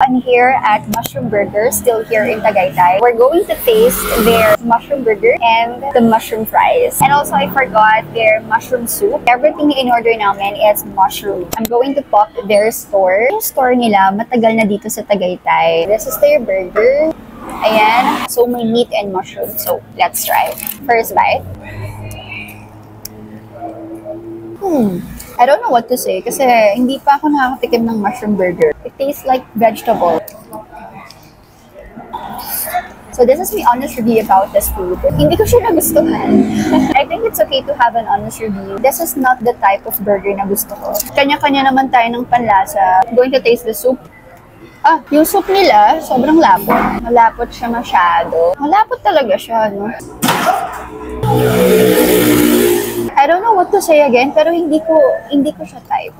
I'm here at Mushroom Burger, still here in Tagaytay. We're going to taste their mushroom burger and the mushroom fries. And also, I forgot their mushroom soup. Everything in order namin is mushroom. I'm going to pop their store. Yung store nila, matagal na dito sa Tagaytay. This is their burger. Ayan. So, may meat and mushroom. So, let's try. First bite. I don't know what to say kasi hindi pa ako nakakatikim ng mushroom burger. It tastes like vegetable. So this is my honest review about this food. Hindi ko siya nagustuhan. I think it's okay to have an honest review. This is not the type of burger na gusto ko. Kanya-kanya naman tayo ng panlasa. I'm going to taste the soup. Yung soup nila, sobrang lapot. Malapot siya masyado. Malapot talaga siya, no? I don't know what to say again, pero hindi ko siya type.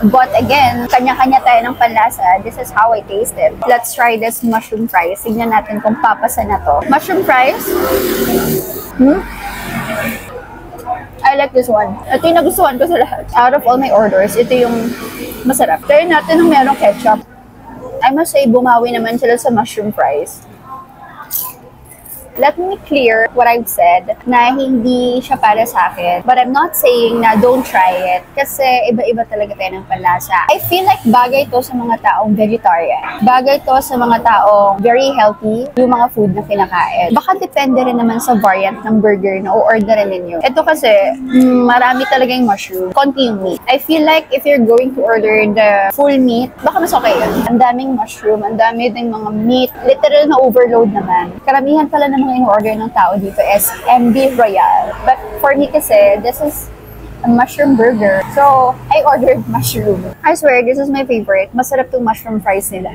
But again, kanya-kanya tayo ng panlasa. This is how I taste it. Let's try this mushroom fries. Tignan natin kung papasa na to. Mushroom fries? I like this one. Ito yung nagustuhan ko sa lahat. Out of all my orders, ito yung masarap. Try natin ng merong ketchup. I must say, bumawi naman sila sa mushroom fries. Let me clear what I've said na hindi siya para sa akin. But I'm not saying na don't try it kasi iba-iba talaga tayo ng panlasa. I feel like bagay to sa mga taong vegetarian. Bagay to sa mga taong very healthy yung mga food na kinakain. Baka depende rin naman sa variant ng burger na o-orderin ninyo. Ito kasi, marami talaga yung mushroom. Konti yung meat. I feel like if you're going to order the full meat, baka mas okay yun. Ang daming mushroom, ang dami din mga meat. Literal na overload naman. Karamihan pala ng mga in-order ng tao dito is MB Royale. But for me kasi, this is a mushroom burger. So, I ordered mushroom. I swear, this is my favorite. Masarap tong mushroom fries nila.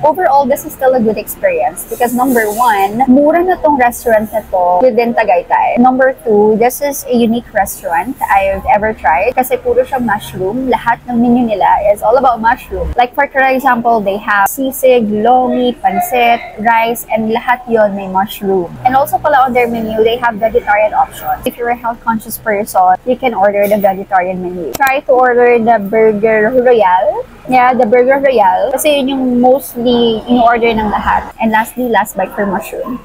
Overall, this is still a good experience because number one, mura na tong restaurant na to within Tagaytay. Number two, this is a unique restaurant I've ever tried kasi puro siyang mushroom. Lahat ng menu nila is all about mushroom. Like for example, they have sisig, lomi, pancit, rice, and lahat yon may mushroom. And also pala on their menu, they have vegetarian options. If you're a health-conscious person, you can order the vegetarian menu. Try to order the Burger Royale. Yeah, the Burger Royale. Kasi yun yung mostly in-order ng lahat. And lastly, last bite for mushroom.